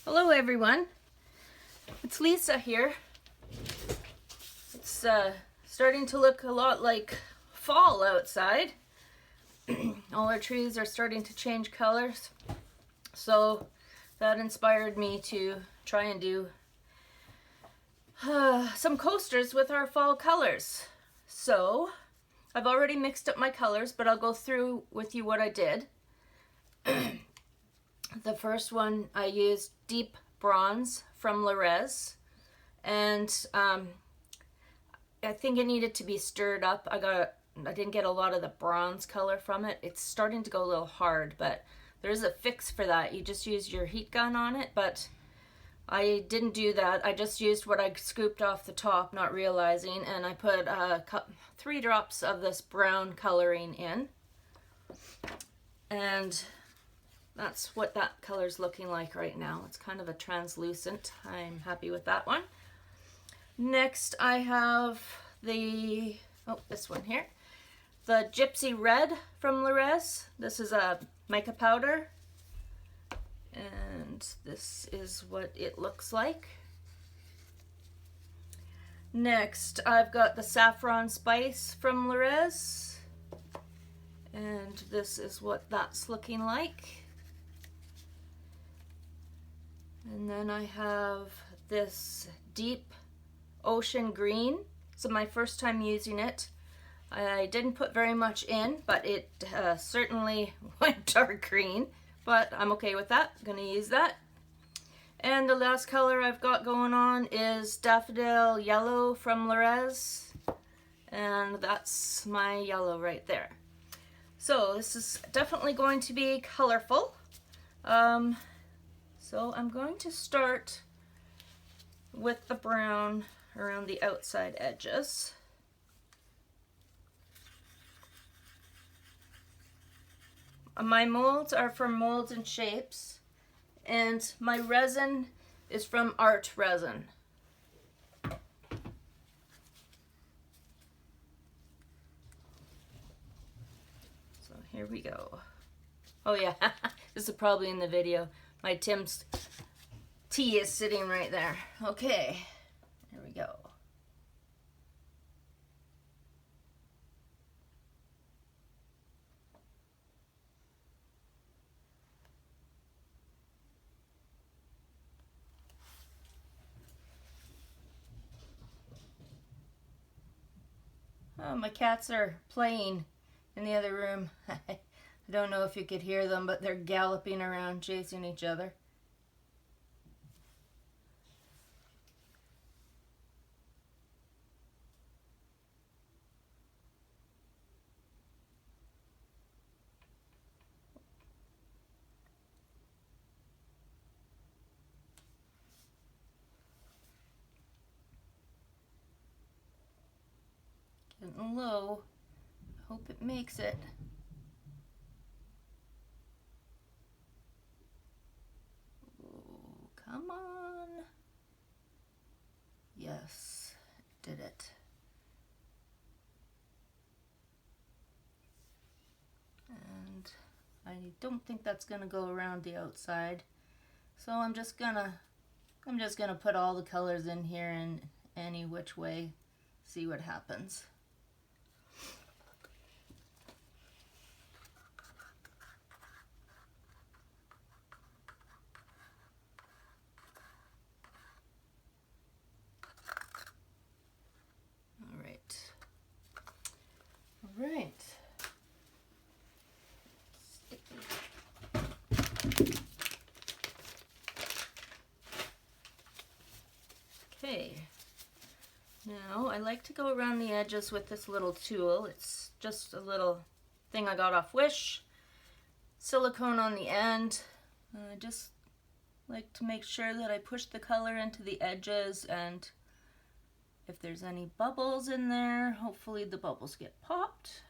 Hello everyone, it's Lisa here. It's starting to look a lot like fall outside. All our trees are starting to change colors, so that inspired me to try and do some coasters with our fall colors. So I've already mixed up my colors, but I'll go through with you what I did. The first one, I used deep bronze from Resin, and I think it needed to be stirred up. I didn't get a lot of the bronze color from it. It's starting to go a little hard, but there's a fix for that. You just use your heat gun on it, but I didn't do that. I just used what I scooped off the top, not realizing, and I put 3 drops of this brown coloring in, and that's what that color's looking like right now. It's kind of a translucent. I'm happy with that one. Next I have this one here. The Gypsy Red from Resin. This is a mica powder. And this is what it looks like. Next I've got the Saffron Spice from Resin. And this is what that's looking like. And then I have this deep ocean green. So my first time using it. I didn't put very much in, but it certainly went dark green. But I'm okay with that. I'm gonna use that. And the last color I've got going on is Daffodil Yellow from Resin. And that's my yellow right there. So this is definitely going to be colorful. So I'm going to start with the brown around the outside edges. My molds are from Molds and Shapes, and my resin is from Art Resin. So here we go. Oh yeah, this is probably in the video. My Tim's tea is sitting right there. Okay, here we go. Oh, my cats are playing in the other room. I don't know if you could hear them, but they're galloping around chasing each other. Getting low. Hope it makes it. Oh, come on. Yes, it did it. And I don't think that's gonna go around the outside. So I'm just gonna put all the colors in here in any which way, see what happens. All right. Okay, now I like to go around the edges with this little tool. It's just a little thing I got off Wish. Silicone on the end. I just like to make sure that I push the color into the edges, and if there's any bubbles in there, hopefully the bubbles get popped.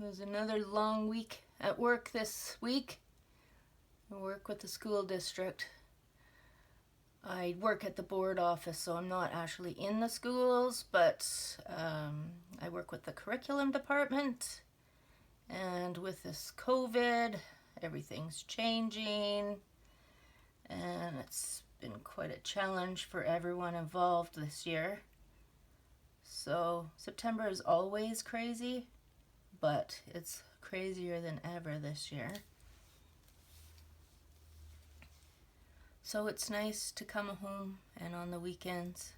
It was another long week at work this week. I work with the school district. I work at the board office, so I'm not actually in the schools, but I work with the curriculum department. And with this COVID, everything's changing, and it's been quite a challenge for everyone involved this year. So September is always crazy, but it's crazier than ever this year. So it's nice to come home and on the weekends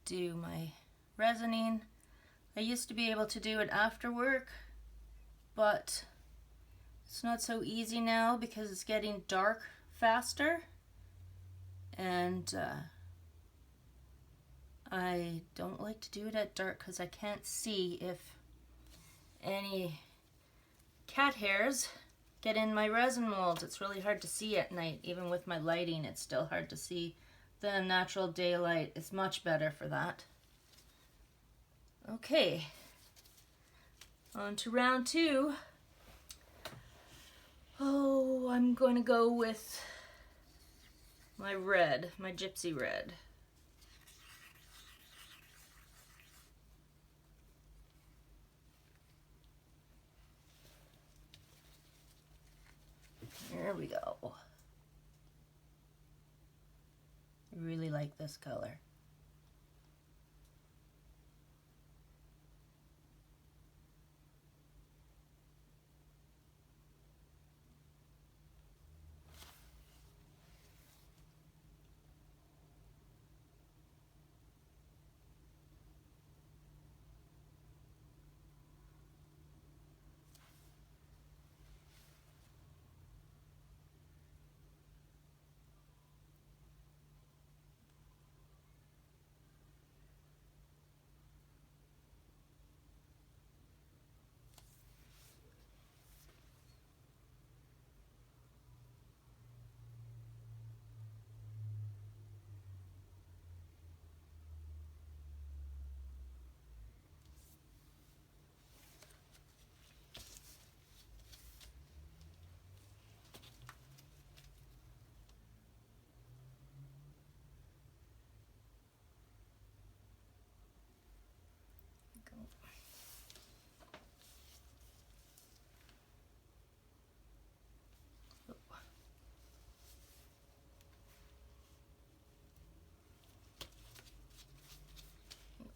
do my resining. I used to be able to do it after work, but it's not so easy now because it's getting dark faster, and I don't like to do it at dark because I can't see if any cat hairs get in my resin molds. It's really hard to see at night. Even with my lighting, it's still hard to see. The natural daylight is much better for that. Okay, on to round 2. Oh, I'm going to go with my red, my gypsy red. There we go. I really like this color.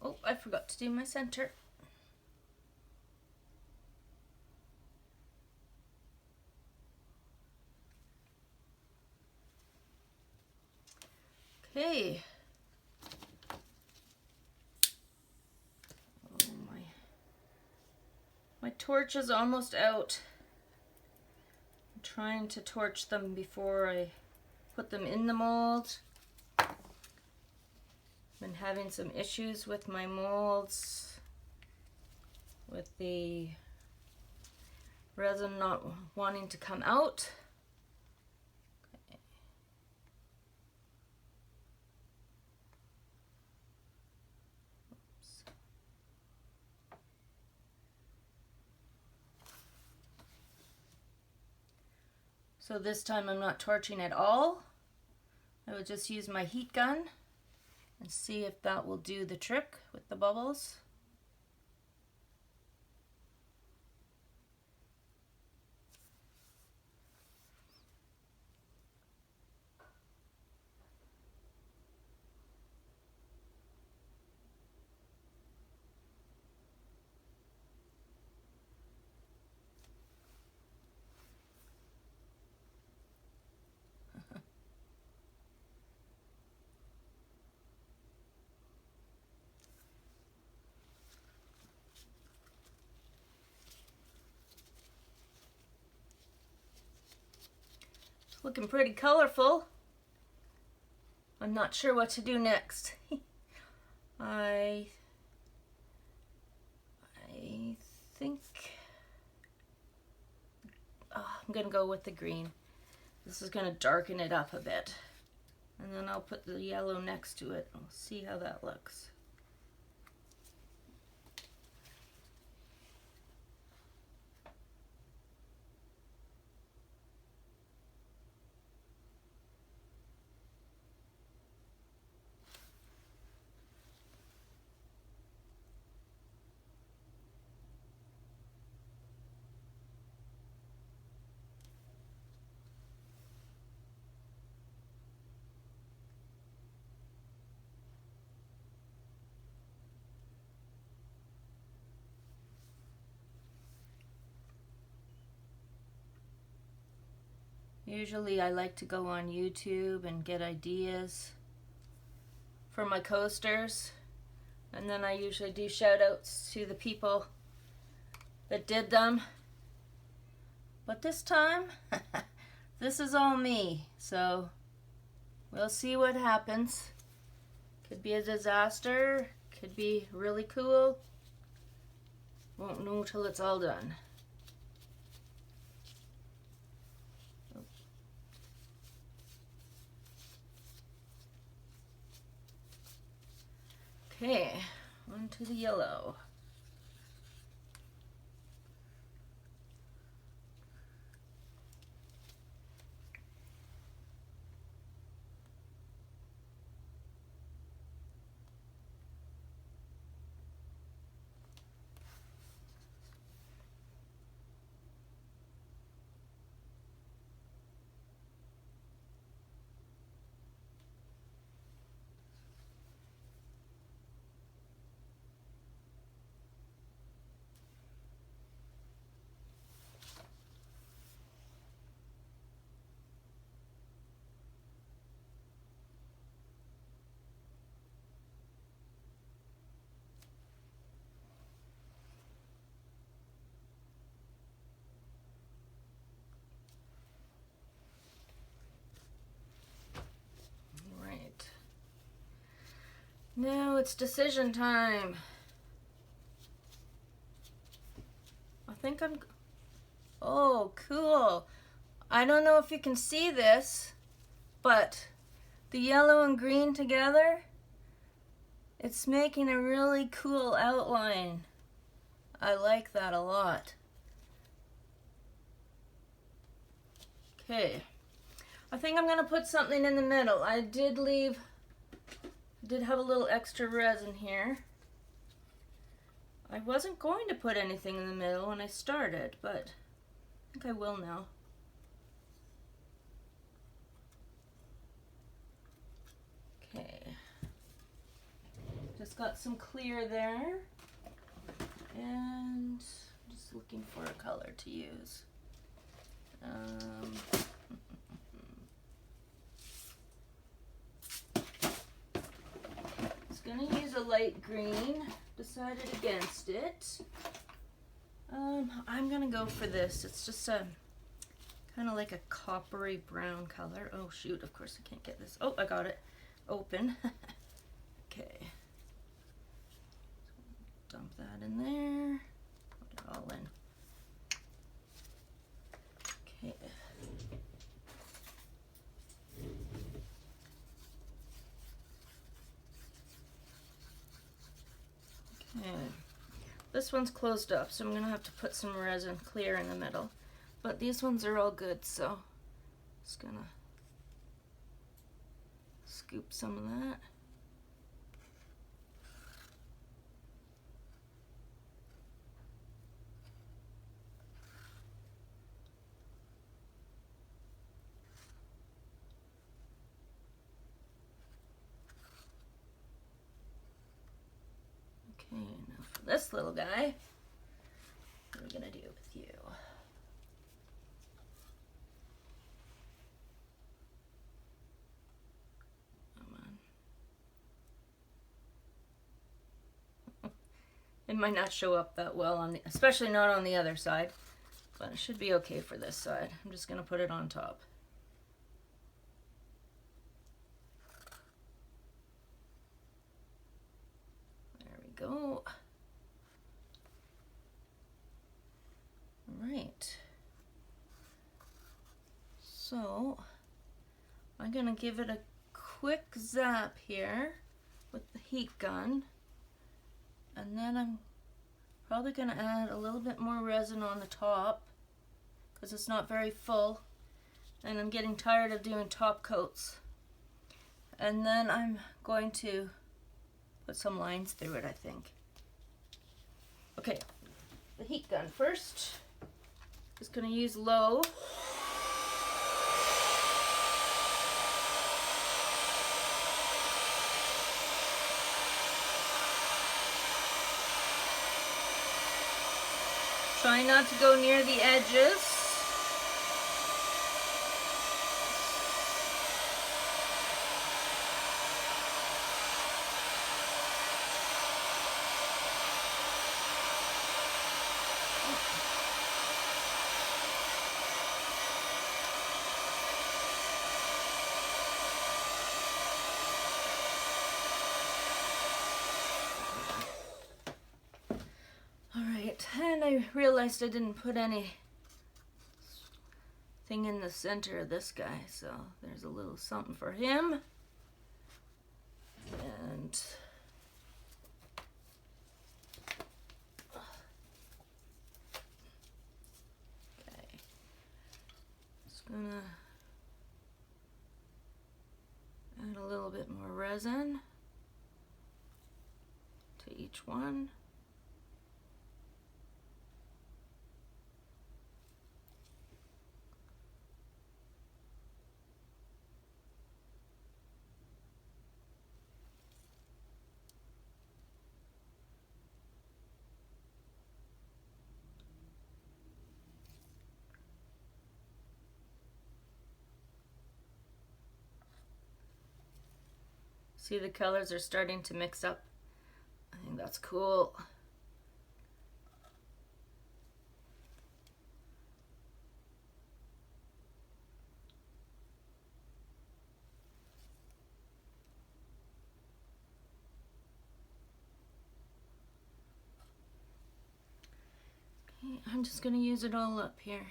Oh, I forgot to do my center. Okay. Oh, my torch is almost out. I'm trying to torch them before I put them in the mold. Been having some issues with my molds, with the resin not wanting to come out. Okay. Oops. So this time I'm not torching at all. I would just use my heat gun and see if that will do the trick with the bubbles. Looking pretty colorful. I'm not sure what to do next. I think I'm gonna go with the green. This is gonna darken it up a bit, and then I'll put the yellow next to it. We'll see how that looks. Usually I like to go on YouTube and get ideas for my coasters, and then I usually do shout outs to the people that did them. But this time, this is all me, so we'll see what happens. Could be a disaster, could be really cool. Won't know till it's all done. Okay, on to the yellow. Now it's decision time. I think I'm... Oh, cool. I don't know if you can see this, but the yellow and green together, it's making a really cool outline. I like that a lot. Okay. I think I'm going to put something in the middle. I did have a little extra resin here. I wasn't going to put anything in the middle when I started, but I think I will now. Okay. Just got some clear there. And just looking for a color to use. Gonna use a light green, decided against it. I'm gonna go for this. It's just a kind of like a coppery brown color. Oh shoot, of course I can't get this. Oh, I got it open. Okay. Dump that in there. Put it all in. Okay. Okay. This one's closed up, so I'm going to have to put some resin clear in the middle. But these ones are all good, so just going to scoop some of that. Okay, now for this little guy, what are we going to do with you? Come on. It might not show up that well, on especially not on the other side, but it should be okay for this side. I'm just going to put it on top. Go. All right. So I'm going to give it a quick zap here with the heat gun, and then I'm probably going to add a little bit more resin on the top because it's not very full, and I'm getting tired of doing top coats. And then I'm going to put some lines through it, I think. Okay, the heat gun first. Just gonna use low. Try not to go near the edges. I realized I didn't put any thing in the center of this guy, so there's a little something for him. And okay, just gonna add a little bit more resin to each one. See, the colors are starting to mix up. I think that's cool. Okay, I'm just going to use it all up here.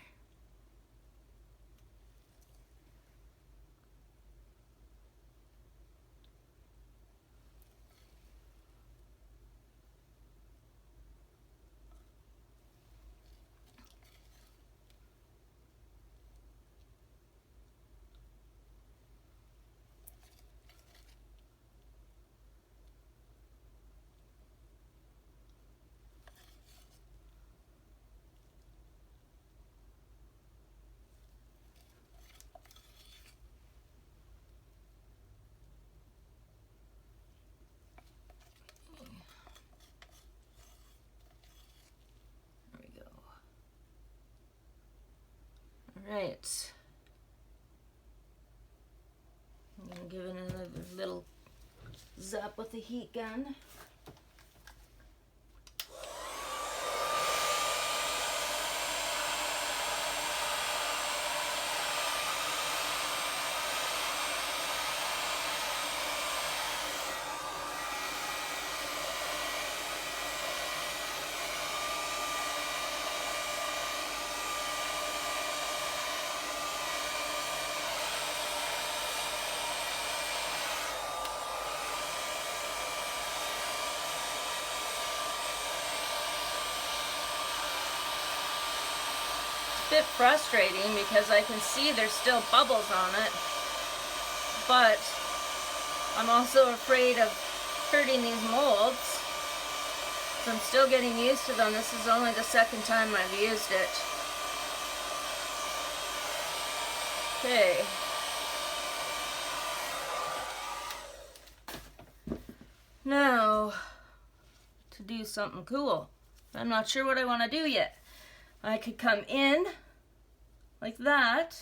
Right. I'm going to give it another little zap with the heat gun. Bit frustrating because I can see there's still bubbles on it, but I'm also afraid of hurting these molds, so I'm still getting used to them. This is only the second time I've used it. Okay. Now to do something cool. I'm not sure what I want to do yet. I could come in like that,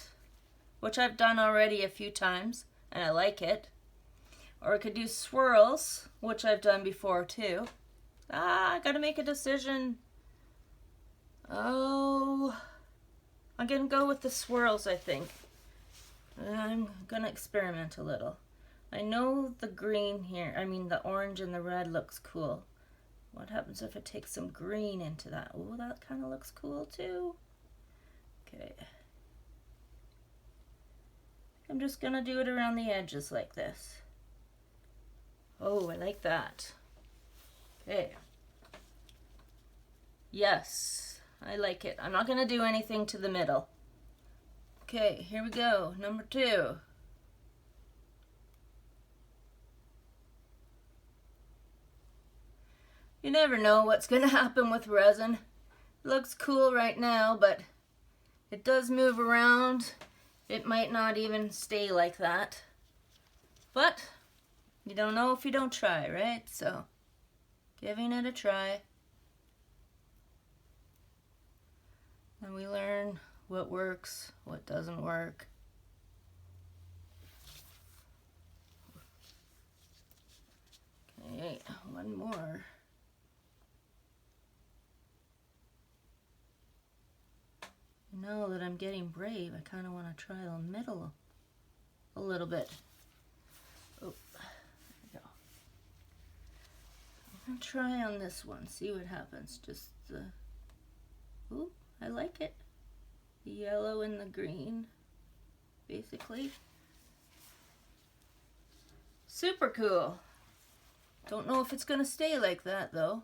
which I've done already a few times, and I like it. Or I could do swirls, which I've done before too. I gotta make a decision. Oh, I'm gonna go with the swirls, I think. I'm gonna experiment a little. I know the green here, the orange and the red looks cool. What happens if I take some green into that? Oh, that kind of looks cool too. Okay. I'm just gonna do it around the edges like this. Oh, I like that. Okay. Yes, I like it. I'm not gonna do anything to the middle. Okay, here we go. Number 2. You never know what's going to happen with resin. It looks cool right now, but it does move around. It might not even stay like that. But you don't know if you don't try, right? So, giving it a try. And we learn what works, what doesn't work. Okay, one more. Now that I'm getting brave, I kind of want to try the middle a little bit. Oh, there we go. I'm going to try on this one, see what happens. Just Ooh, I like it. The yellow and the green, basically. Super cool. Don't know if it's gonna stay like that though.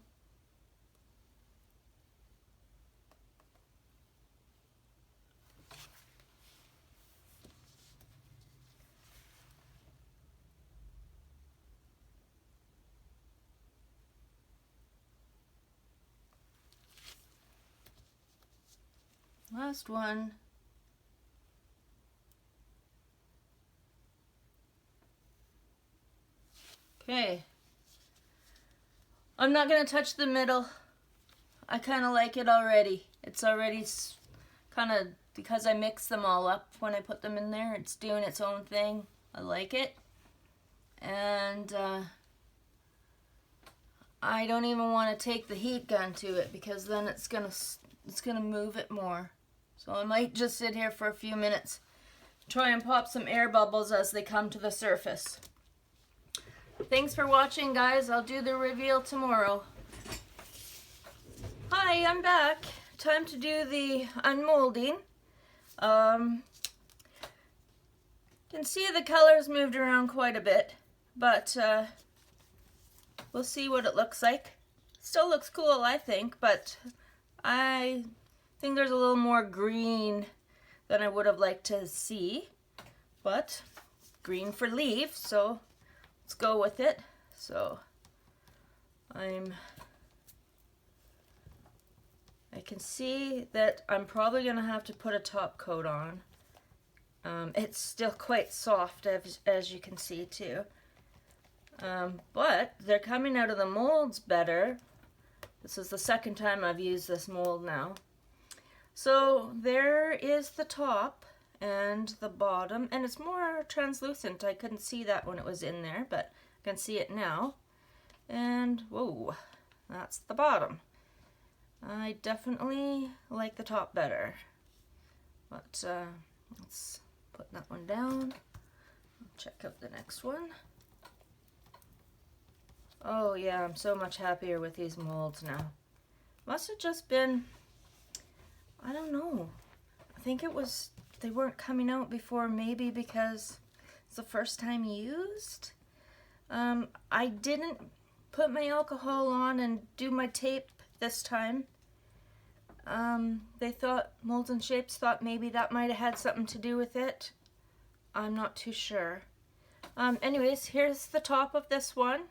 Last one. Okay. I'm not going to touch the middle. I kind of like it already. It's already kind of, because I mix them all up when I put them in there, it's doing its own thing. I like it. And I don't even want to take the heat gun to it because then it's gonna move it more. So I might just sit here for a few minutes, try and pop some air bubbles as they come to the surface. Thanks for watching, guys. I'll do the reveal tomorrow. Hi, I'm back. Time to do the unmolding. You can see the colors moved around quite a bit, but we'll see what it looks like. Still looks cool, I think, but I think there's a little more green than I would have liked to see, but green for leaf, so let's go with it. So I can see that I'm probably going to have to put a top coat on. It's still quite soft, as you can see too. But they're coming out of the molds better. This is the second time I've used this mold now. So there is the top and the bottom, and it's more translucent. I couldn't see that when it was in there, but I can see it now. And whoa, that's the bottom. I definitely like the top better. But let's put that one down. Check out the next one. Oh yeah, I'm so much happier with these molds now. Must have just been, I don't know. I think it was, they weren't coming out before, maybe because it's the first time used. I didn't put my alcohol on and do my tape this time. They thought, Molds and Shapes thought maybe that might have had something to do with it. I'm not too sure. Anyways, here's the top of this one.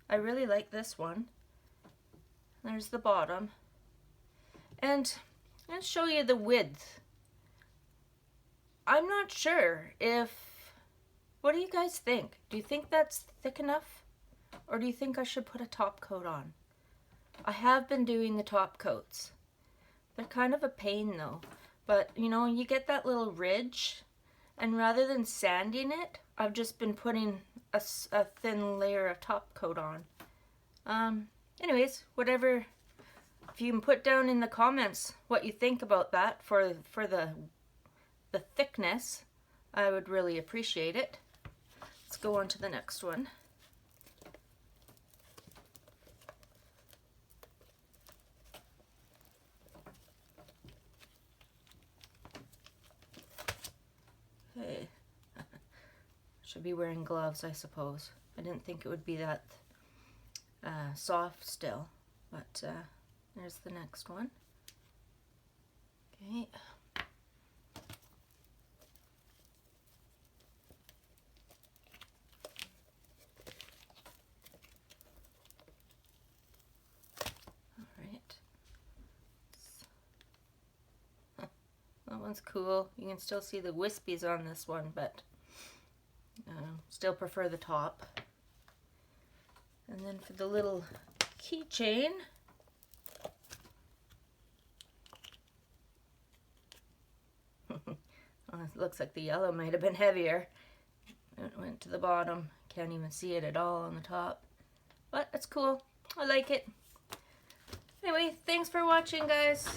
I really like this one. There's the bottom. And I'll show you the width. I'm not sure if, what do you guys think? Do you think that's thick enough? Or do you think I should put a top coat on? I have been doing the top coats. They're kind of a pain though. But you know, you get that little ridge, and rather than sanding it, I've just been putting a thin layer of top coat on. Anyways, whatever, if you can put down in the comments what you think about that for the thickness, I would really appreciate it. Let's go on to the next one. Okay. Should be wearing gloves, I suppose. I didn't think it would be that soft still, but there's the next one. Okay. That one's cool. You can still see the wispies on this one, but still prefer the top. And then for the little keychain, it looks like the yellow might have been heavier. It went to the bottom. Can't even see it at all on the top. But it's cool. I like it. Anyway, thanks for watching, guys.